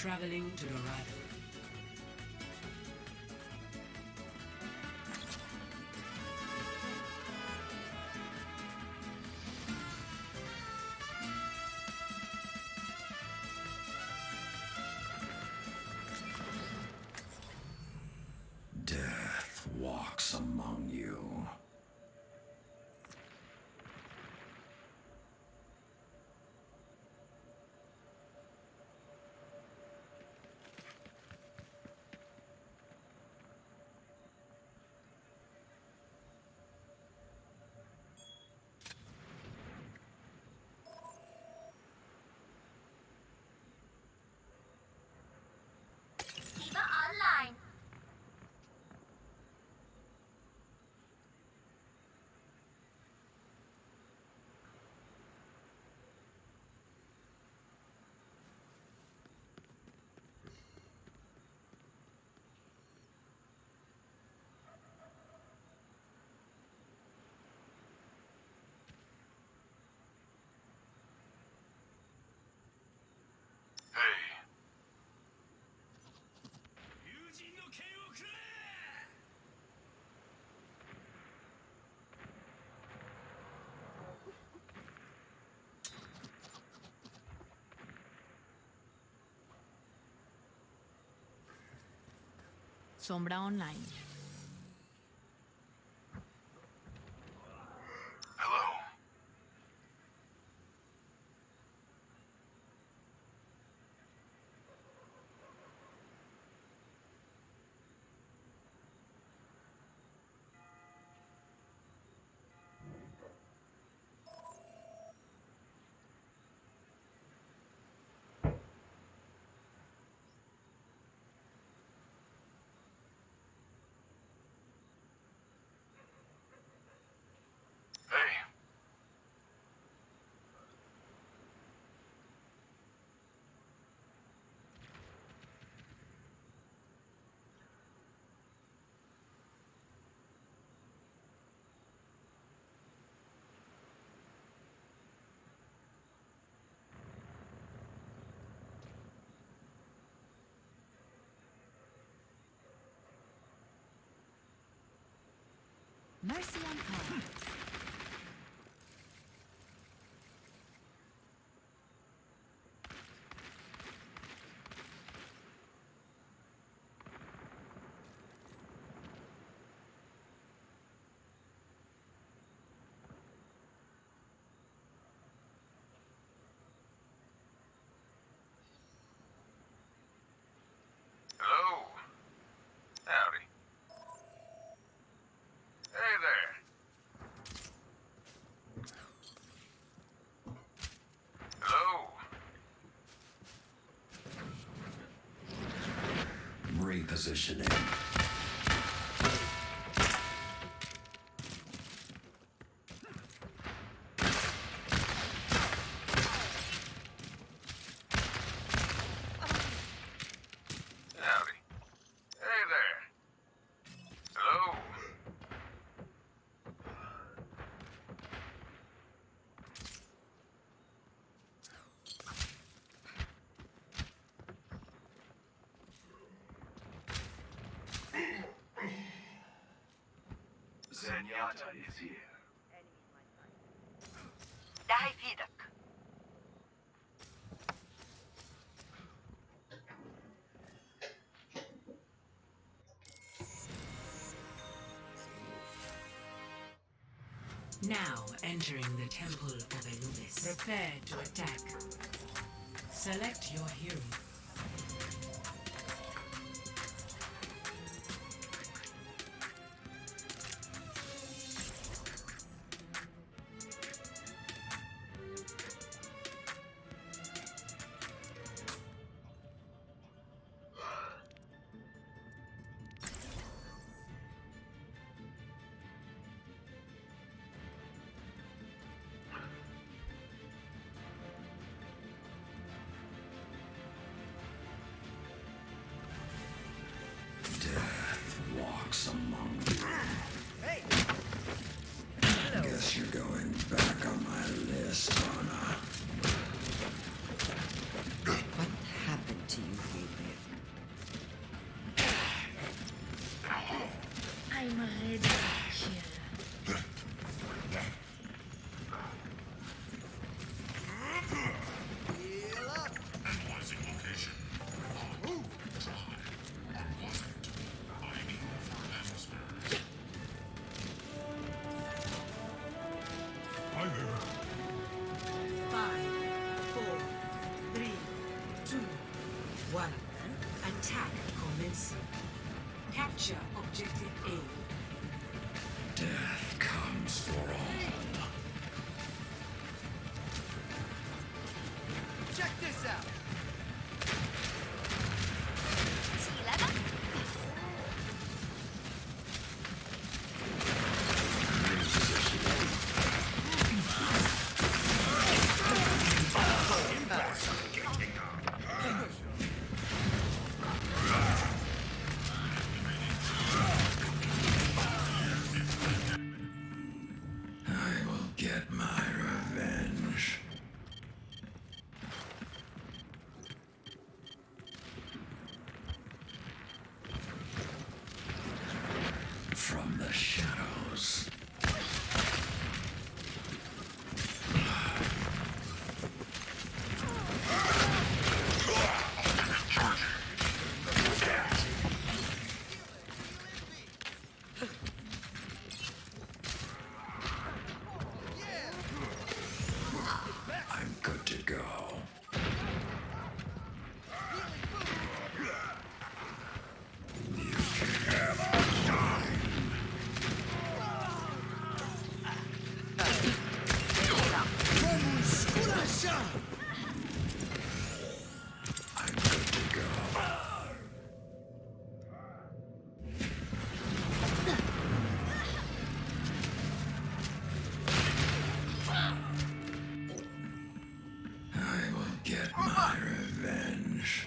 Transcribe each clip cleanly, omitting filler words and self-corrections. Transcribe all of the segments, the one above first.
Traveling to Dorado. Death walks among you. Online. Sombra Online. Hello. Hey. Mercy on call. Hello. Howdy. Hey there. Hello. Repositioning. Howdy. Hey there. Hello. Zenyatta is here. Daj widok. Now entering the Temple of Anubis. Prepare to attack. Select your hero. 1. Attack commencing. Capture objective A. Death comes for all. Check this out. I will get my revenge. From the shadows. I'm good to go. I'm good to go. I will get my revenge.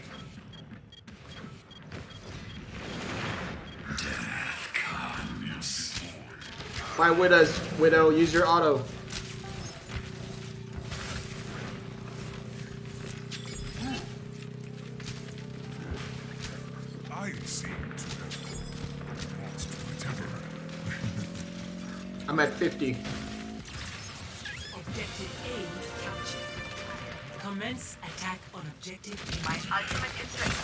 Death comes. My Widow, use your auto. I seem to have lost my temper. I'm at 50. Objective A captured. Commence attack on objective A. My ultimate is ready.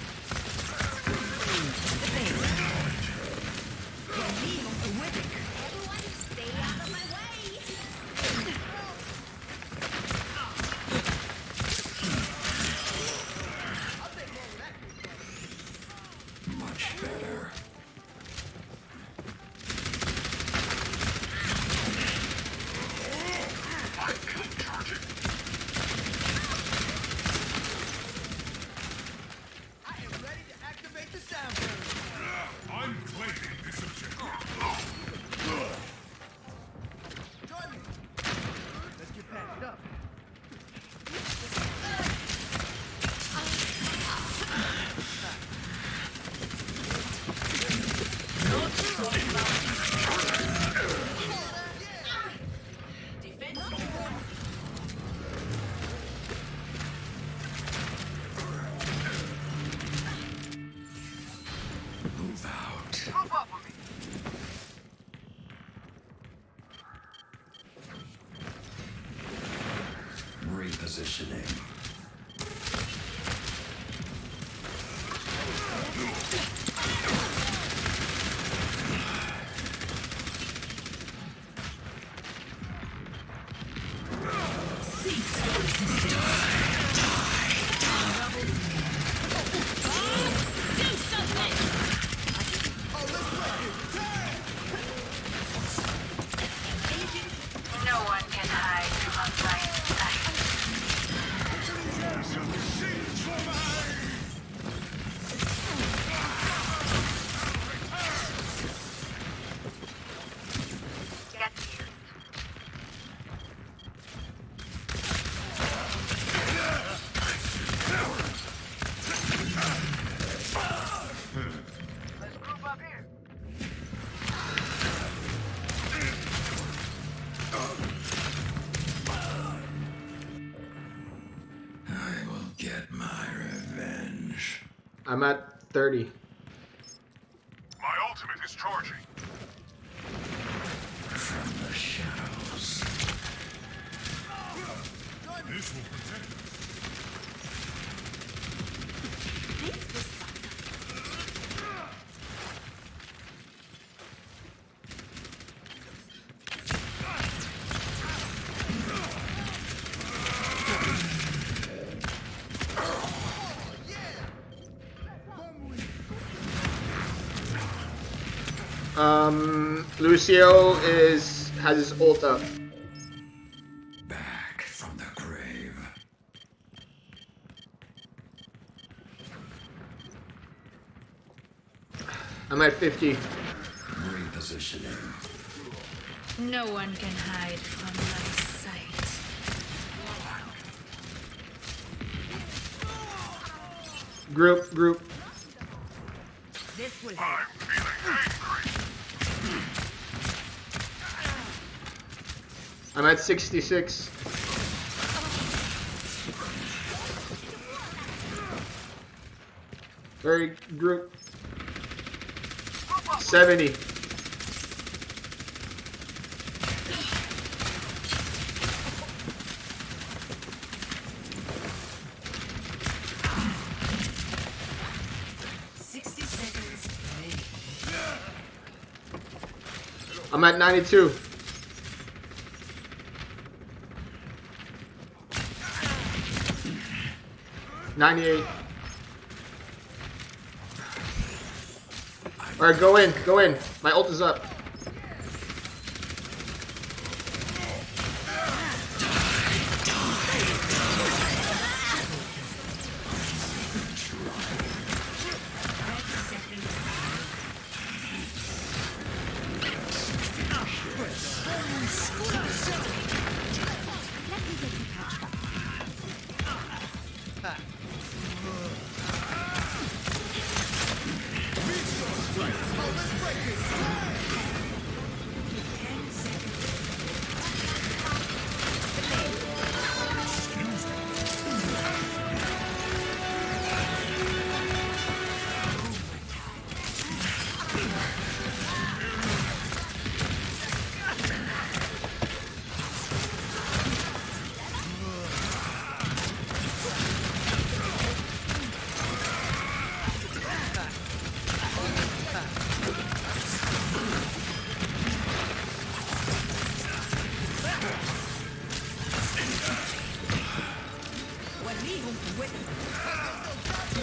Everyone stay out of my way. Much better. I am ready to activate the sound barrier. I'm claiming this objective. Join me. Let's get packed up. Move out. Move up with me. Repositioning. No one can hide from my sight. Get here. Let's group up here. I will get my revenge. I'm at 30. My ultimate is charging. From the shadows. This will protect us. Lucio has his ult up. Back from the grave. I'm at 50. Repositioning. No one can hide from my sight. Group. This will I'm at 66. Very group. 70. I'm at 92. $98. Alright, go in. My ult is up.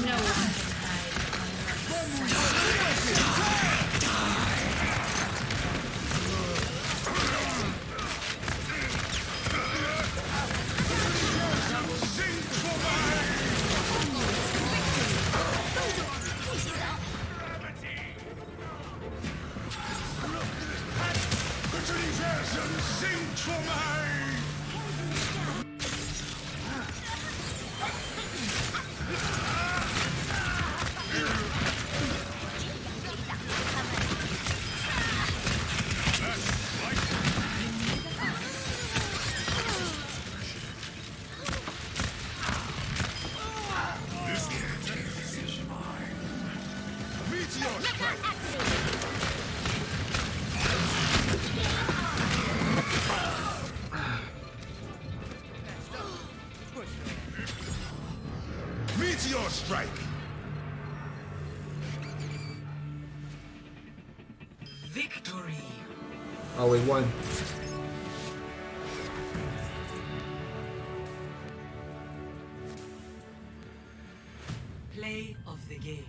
No one can hide from my sight. Meteor strike. Victory. Oh, we won. Play of the game.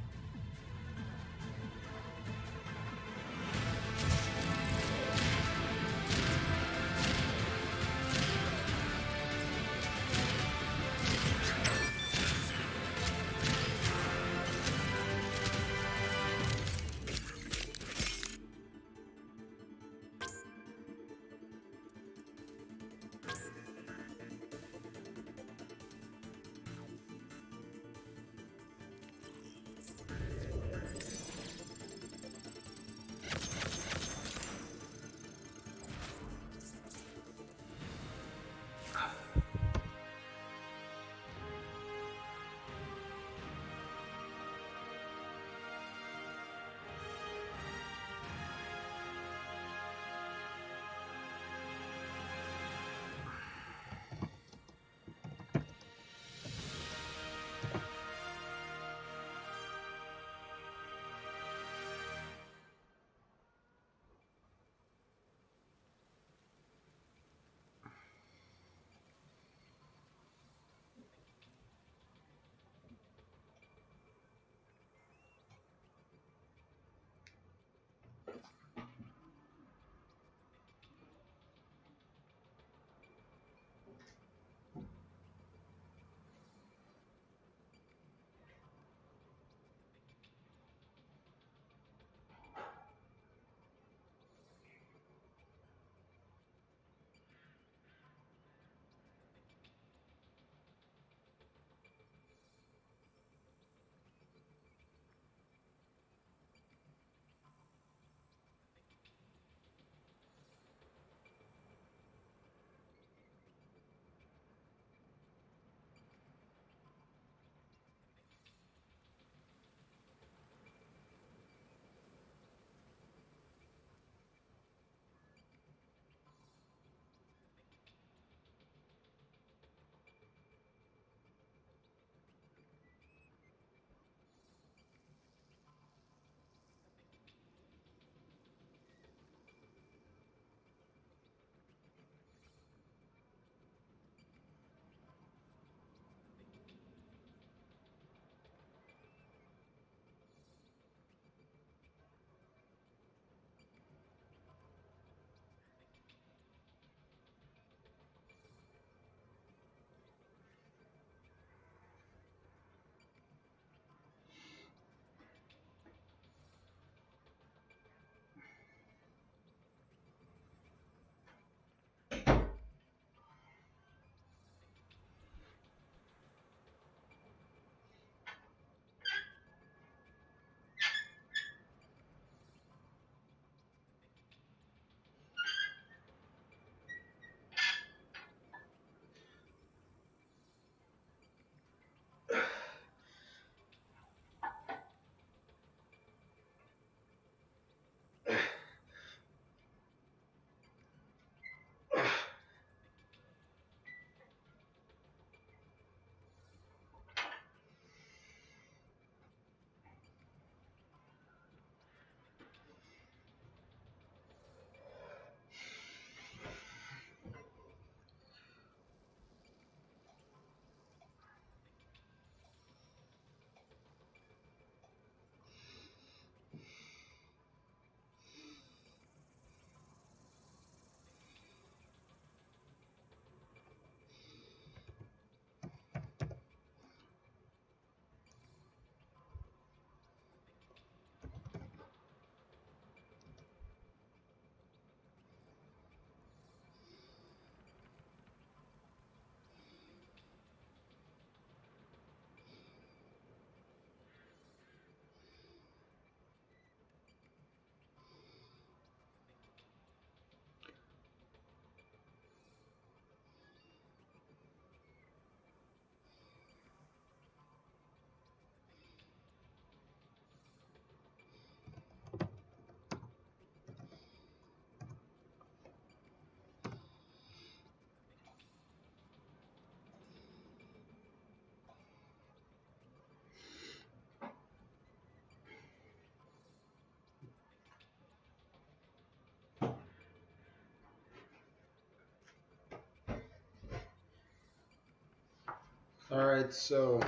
All right, so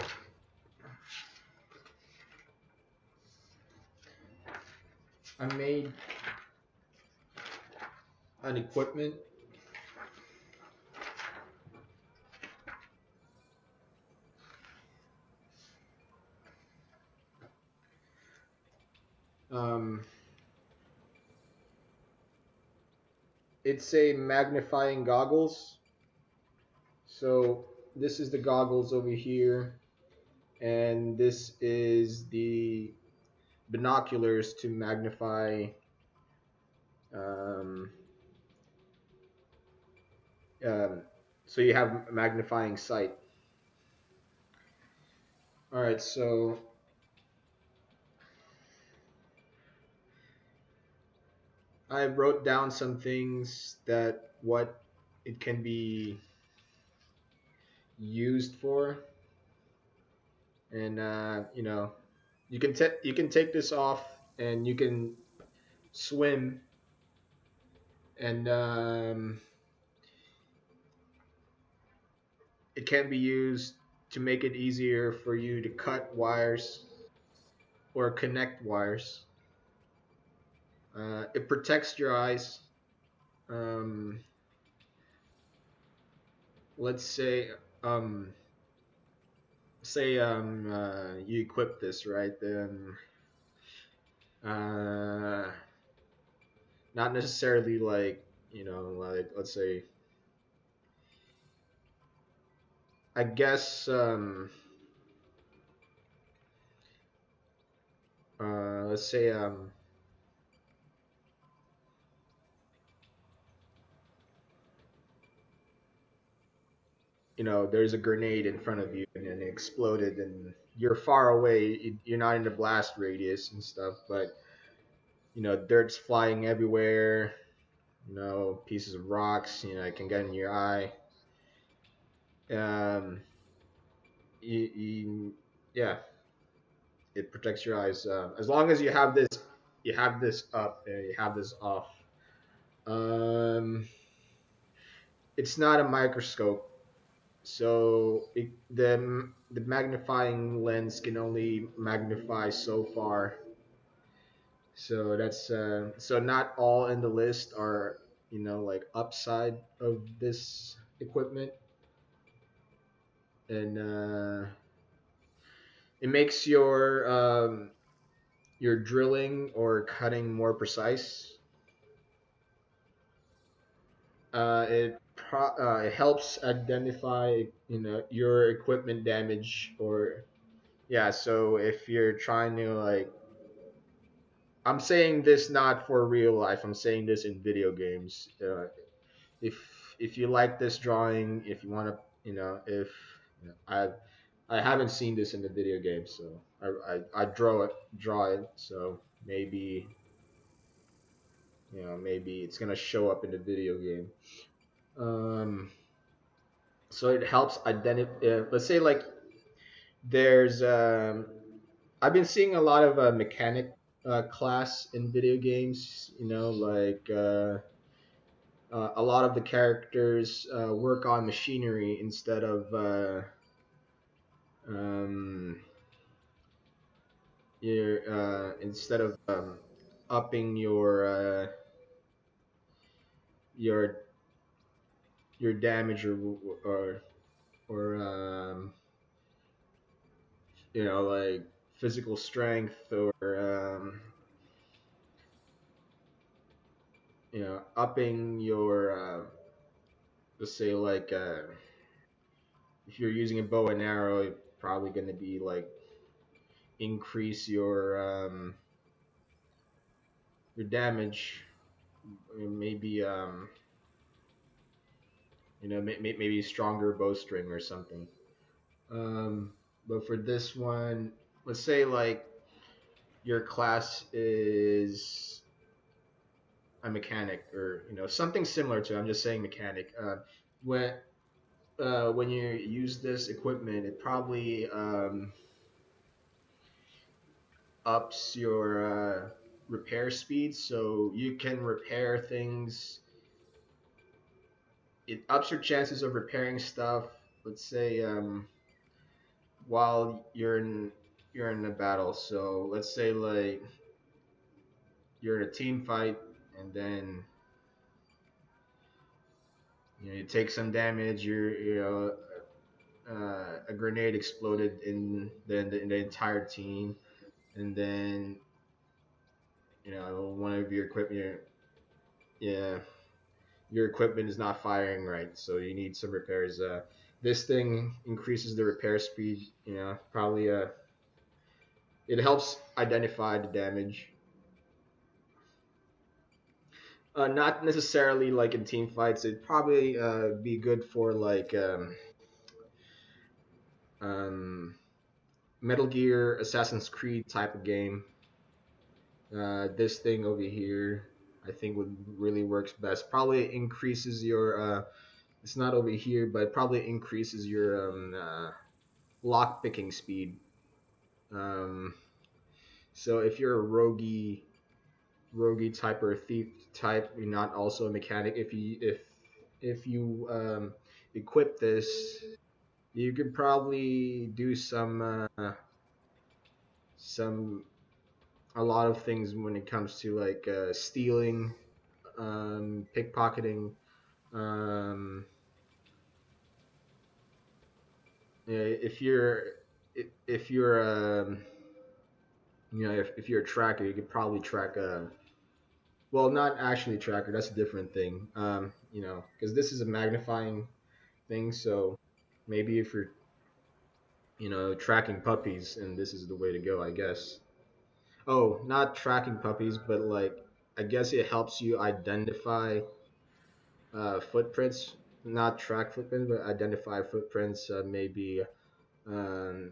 I made an equipment. Um, it's a magnifying goggles. So this is the goggles over here, and this is the binoculars to magnify. Um, um, so you have magnifying sight. All right, so I wrote down some things that what it can be used for, and you can take this off, and you can swim, and it can be used to make it easier for you to cut wires or connect wires. It protects your eyes. Um, let's um, say you equip this, right? Then uh, not necessarily like, like, let's say, I guess, let's say, there's a grenade in front of you, and then it exploded, and you're far away. You're not in the blast radius and stuff, but dirt's flying everywhere. Pieces of rocks. It can get in your eye. Um, yeah, it protects your eyes. As long as you have this up, and you have this off. Um, it's not a microscope, so the magnifying lens can only magnify so far. So that's so not all in the list are like upside of this equipment, and it makes your drilling or cutting more precise. It helps identify your equipment damage, or yeah. So if you're trying to like, I'm saying this not for real life. I'm saying this in video games. If if you like this drawing, if you want to, if I haven't seen this in the video game, so I draw it. So maybe maybe it's gonna show up in the video game. Um, so it helps identify. Let's say like there's I've been seeing a lot of mechanic class in video games. Like a lot of the characters work on machinery instead of um, instead of upping your your damage, or like physical strength, or upping your let's say like if you're using a bow and arrow, you're probably going to be like increase your damage, maybe maybe stronger bowstring or something. But for this one, let's say like your class is a mechanic, or something similar to. I'm just saying mechanic. When when you use this equipment, it probably ups your repair speed, so you can repair things. It ups your chances of repairing stuff. Let's say while you're in a battle. So let's say like you're in a team fight, and then you take some damage. A grenade exploded in the entire team, and then one of your equipment, yeah, your equipment is not firing right, so you need some repairs. This thing increases the repair speed. Probably it helps identify the damage. Not necessarily like in team fights. It'd probably be good for like um, Metal Gear, Assassin's Creed type of game. This thing over here, I think would really works best. Probably increases your. It's not over here, but it probably increases your lock picking speed. Um, so if you're a roguey type or a thief type, you're not also a mechanic. If you equip this, you could probably do some a lot of things when it comes to like stealing, pickpocketing. Um, if you're if you're a tracker, you could probably track well, not actually tracker. That's a different thing. Because this is a magnifying thing. So maybe if you're tracking puppies, and this is the way to go, I guess. Oh, not tracking puppies, but like I guess it helps you identify footprints, not track footprints, but identify footprints. Maybe um,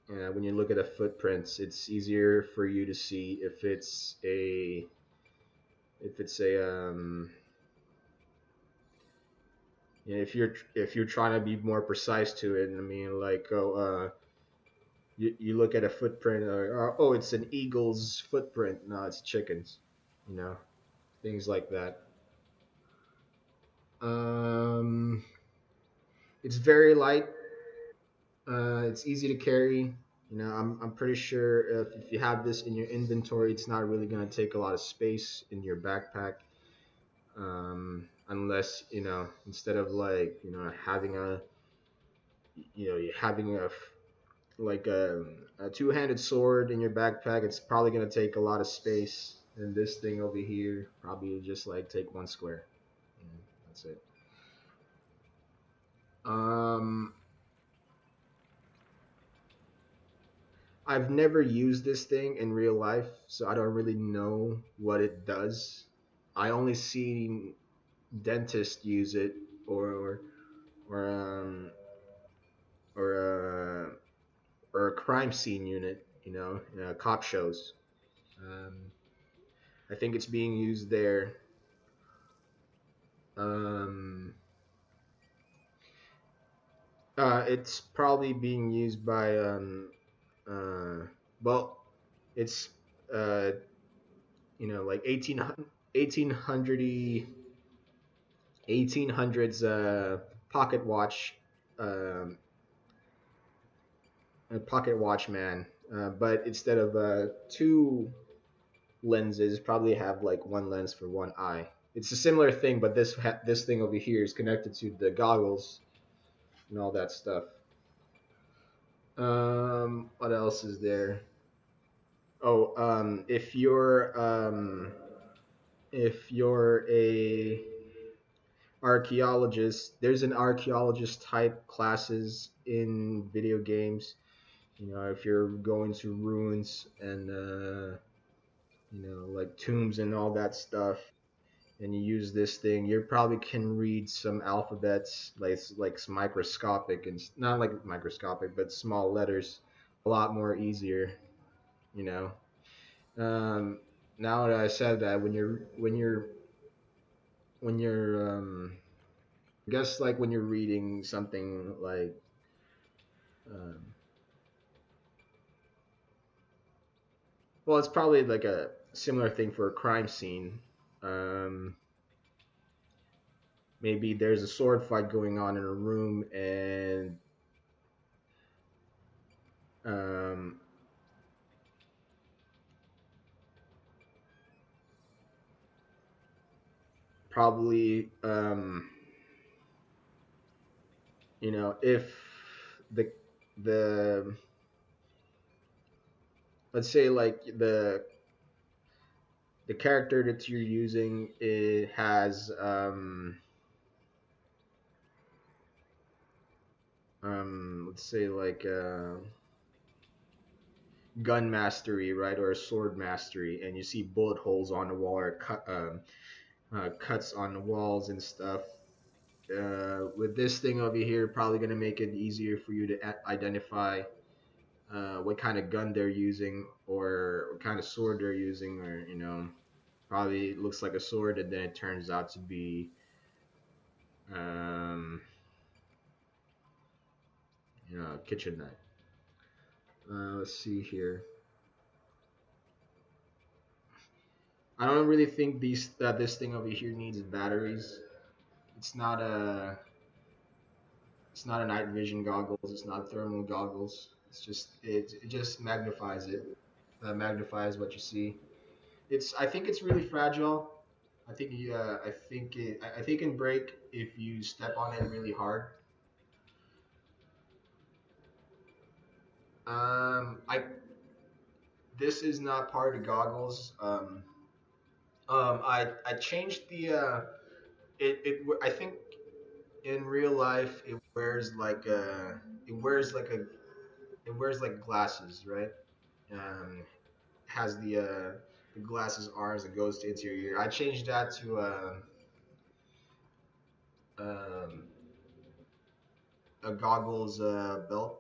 when you look at the footprints, it's easier for you to see if it's a if you're trying to be more precise to it. I mean, like you look at a footprint, or oh, it's an eagle's footprint. No, it's chickens. You know, things like that. Um, it's very light. It's easy to carry. I'm pretty sure if you have this in your inventory, it's not really going to take a lot of space in your backpack. Unless instead of like having like a two-handed sword in your backpack, it's probably going to take a lot of space. And this thing over here probably just like take one square. That's it. Um, I've never used this thing in real life, so I don't really know what it does. I only see dentists use it, or or um, or or a crime scene unit, cop shows. Um, I think it's being used there. Um, it's probably being used by uh, well, it's uh, like 1800 1800s pocket watch, um, a pocket watch man, but instead of two lenses, probably have like one lens for one eye. It's a similar thing, but this thing over here is connected to the goggles and all that stuff. What else is there? Oh, if you're a archaeologist, there's an archaeologist type classes in video games. If you're going to ruins and like tombs and all that stuff, and you use this thing, you probably can read some alphabets, like microscopic and not like microscopic, but small letters, a lot more easier. You know. Um, Now that I said that, when you're I guess like when you're reading something like um, well, it's probably like a similar thing for a crime scene. Um, Maybe there's a sword fight going on in a room, and Um, probably, if the the let's say like the character that you're using, it has let's say like gun mastery, right, or sword mastery, and you see bullet holes on the wall or cuts on the walls and stuff. With this thing over here, probably going to make it easier for you to identify what kind of gun they're using or what kind of sword they're using, or probably looks like a sword and then it turns out to be um, a kitchen knife. Let's see here. I don't really think this thing over here needs batteries. It's not a it's not a night vision goggles. It's not thermal goggles. It just magnifies it. Magnifies what you see. I think it's really fragile. I think it can break if you step on it really hard. I This is not part of the goggles. I changed the I think in real life it wears like a it wears like glasses, right? Has the glasses arms that goes into your ear. I changed that to um, a goggles belt.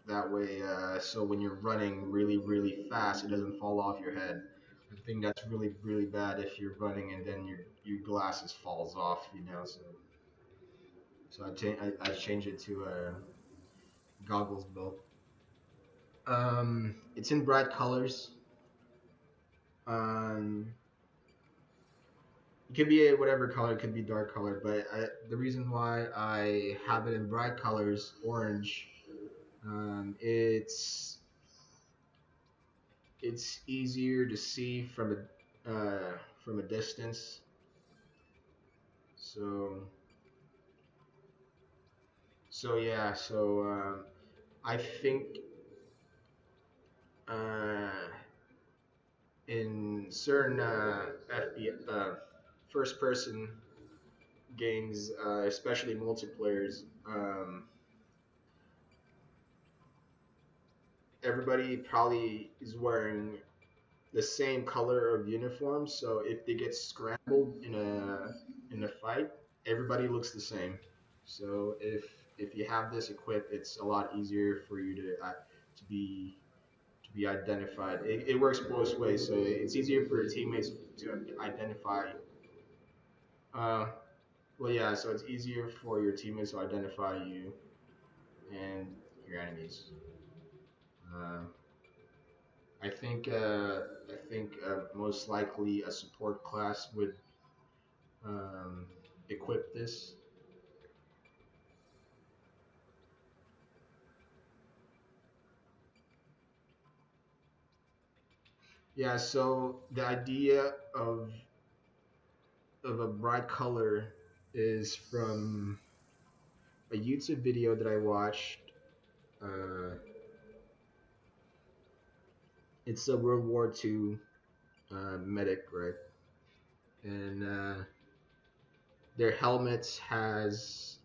That way, so when you're running really really fast, it doesn't fall off your head. I think that's really really bad if you're running and then your glasses falls off. So I changed it to a goggles belt. It's in bright colors. Um, it could be whatever color. It could be dark color, but the reason why I have it in bright colors, orange, it's easier to see from a distance. So yeah. I think uh, in certain first person games, especially multiplayers, everybody probably is wearing the same color of uniform. So if they get scrambled in a fight, everybody looks the same. So if you have this equipped, it's a lot easier for you to be identified. It works both ways. So it's easier for your teammates to identify. Uh, well, yeah. So it's easier for your teammates to identify you and your enemies. Uh, I think most likely a support class would um, equip this. Yeah. So the idea of a bright color is from a YouTube video that I watched. Uh, it's a World War II medic, right? And their helmets has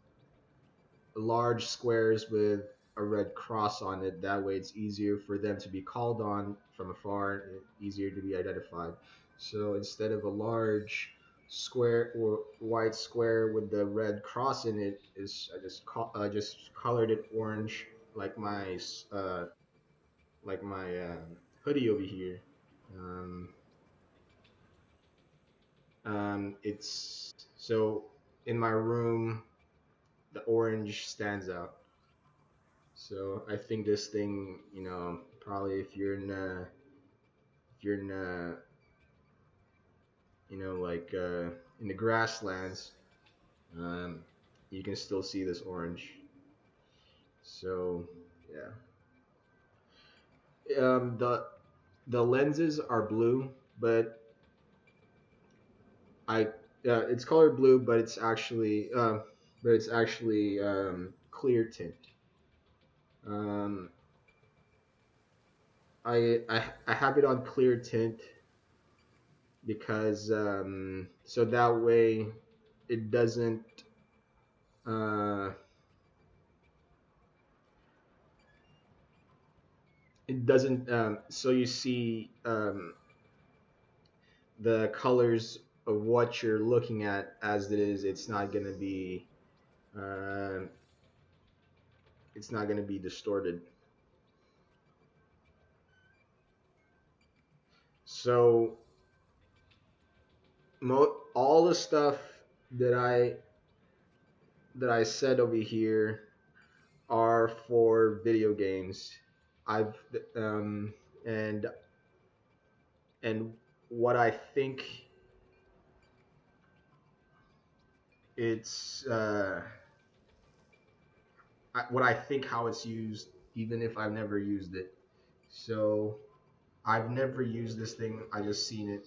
large squares with a red cross on it. That way, it's easier for them to be called on from afar, easier to be identified. So instead of a large square or white square with the red cross in it, is just colored it orange uh, like my hoodie over here. Um, it's so in my room, the orange stands out. So I think this thing, probably if you're in like in the grasslands, um, you can still see this orange. So yeah. the lenses are blue, but I it's colored blue, but it's actually clear tint. Um, I have it on clear tint because so that way it doesn't uh, so you see the colors of what you're looking at as it is. Um, it's not gonna be distorted. So all the stuff that I said over here are for video games. I've and and what I think it's what I think how it's used, even if I've never used it. So I've never used this thing. I just seen it